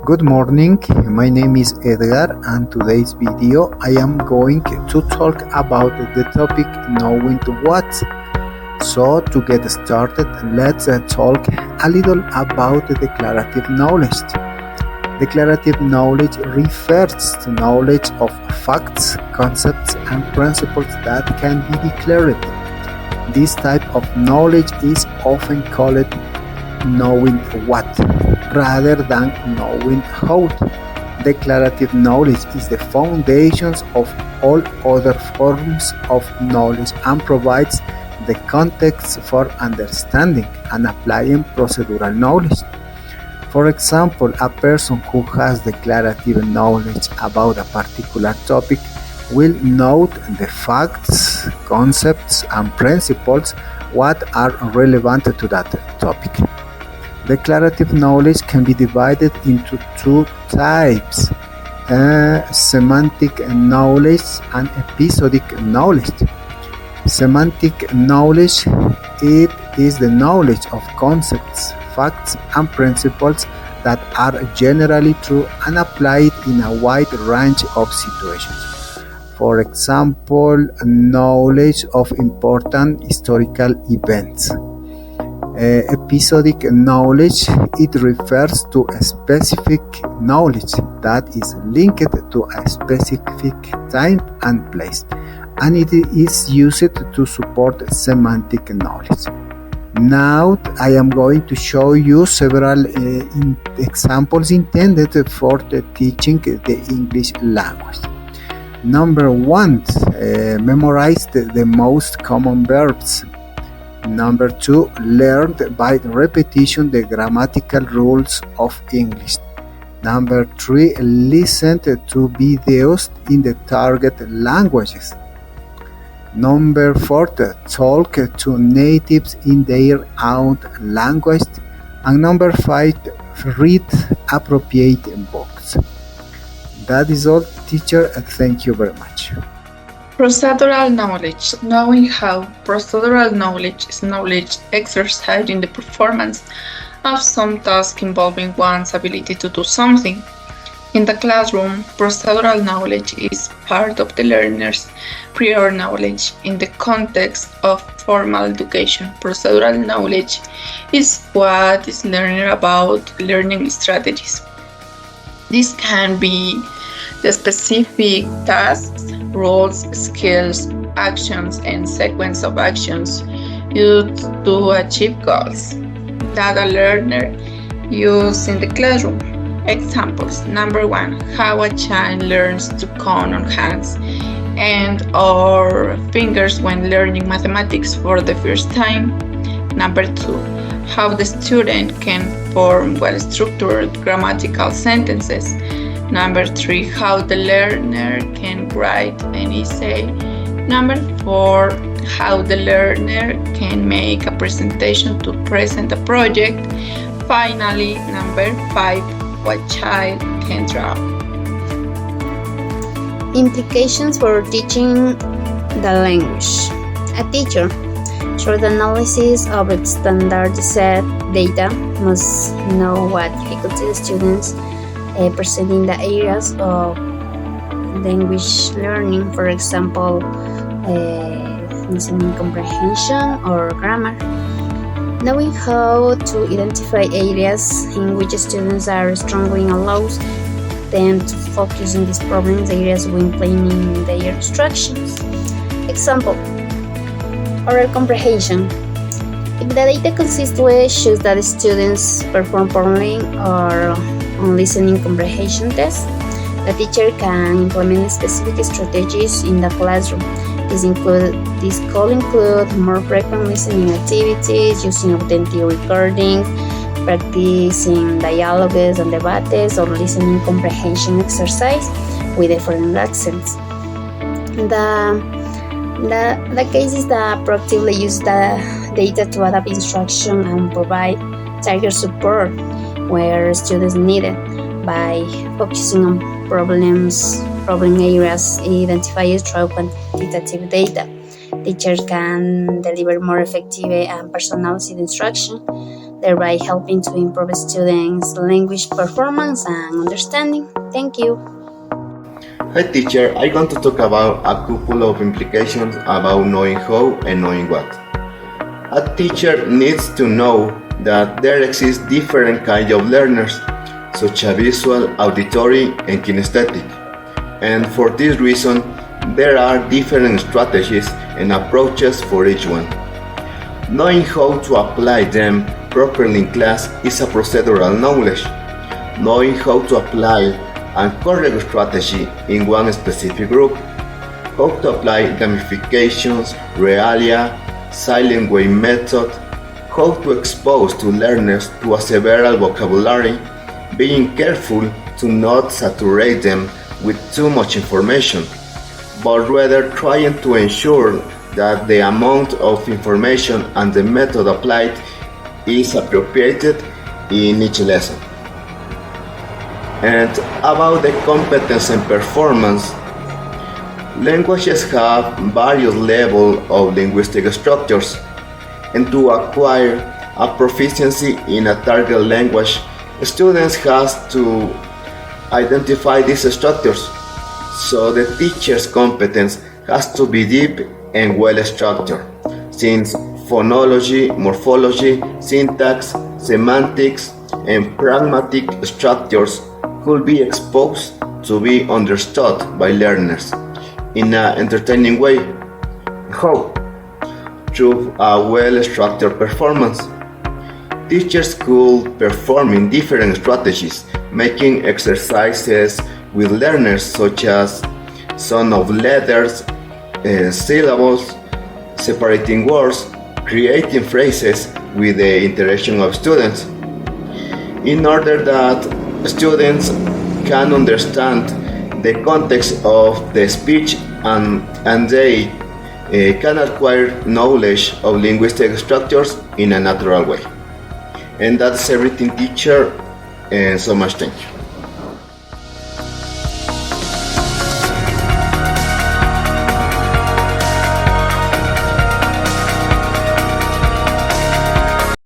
Good morning, my name is Edgar and today's video I am going to talk about the topic knowing what. So to get started, let's talk a little about declarative knowledge. Declarative knowledge refers to knowledge of facts, concepts and principles that can be declared. This type of knowledge is often called knowing what, rather than knowing how. Declarative knowledge is the foundation of all other forms of knowledge and provides the context for understanding and applying procedural knowledge. For example, a person who has declarative knowledge about a particular topic will note the facts, concepts, and principles what are relevant to that topic. Declarative knowledge can be divided into two types, semantic knowledge and episodic knowledge. Semantic knowledge, it is the knowledge of concepts, facts, and principles that are generally true and applied in a wide range of situations. For example, knowledge of important historical events. Episodic knowledge, it refers to a specific knowledge that is linked to a specific time and place, and it is used to support semantic knowledge. Now I am going to show you several examples intended for teaching the English language. Number 1, memorize the most common verbs. Number 2, learn by repetition the grammatical rules of English. Number 3, listen to videos in the target languages. Number 4, talk to natives in their own language. And number 5, read appropriate books. That is all, teacher. Thank you very much. Procedural knowledge. Knowing how. Procedural knowledge is knowledge exercised in the performance of some task involving one's ability to do something. In the classroom, procedural knowledge is part of the learner's prior knowledge in the context of formal education. Procedural knowledge is what is learned about learning strategies. This can be the specific tasks, roles, skills, actions, and sequence of actions used to achieve goals that a learner uses in the classroom. Examples. Number 1, how a child learns to count on hands and or fingers when learning mathematics for the first time. Number 2, how the student can form well-structured grammatical sentences. Number 3, how the learner can write an essay. Number 4, how the learner can make a presentation to present a project. Finally, number 5, what child can draw. Implications for teaching the language. A teacher, through the analysis of standardized data, must know what difficulties students present in the areas of language learning, for example, listening comprehension or grammar. Knowing how to identify areas in which students are struggling allows them to focus on these problems areas when planning their instructions. Example, oral comprehension. If the data consistently shows that students perform poorly or on listening comprehension tests, the teacher can implement specific strategies in the classroom. This could include more frequent listening activities, using authentic recordings, practicing dialogues and debates, or listening comprehension exercise with different accents. The case is that proactively use the data to adapt instruction and provide target support where students need it by focusing on problem areas identified through quantitative data. Teachers can deliver more effective and personalized instruction. thereby helping to improve students' language performance and understanding. Thank you. Hi teacher, I'm going to talk about a couple of implications about knowing how and knowing what. A teacher needs to know that there exist different kinds of learners, such as visual, auditory, and kinesthetic. And for this reason, there are different strategies and approaches for each one. Knowing how to apply them properly in class is a procedural knowledge. Knowing how to apply a correct strategy in one specific group, how to apply gamifications, realia, silent way method, how to expose to learners to a several vocabulary, being careful to not saturate them with too much information, but rather trying to ensure that the amount of information and the method applied is appropriated in each lesson. And about the competence and performance, languages have various levels of linguistic structures, and to acquire a proficiency in a target language, students have to identify these structures, so the teacher's competence has to be deep and well structured, since phonology, morphology, syntax, semantics, and pragmatic structures could be exposed to be understood by learners in an entertaining way. How? Through a well-structured performance. Teachers could perform in different strategies, making exercises with learners such as sound of letters, syllables, separating words, creating phrases with the interaction of students, in order that students can understand the context of the speech and they can acquire knowledge of linguistic structures in a natural way. And that's everything, teacher, and so much thank you.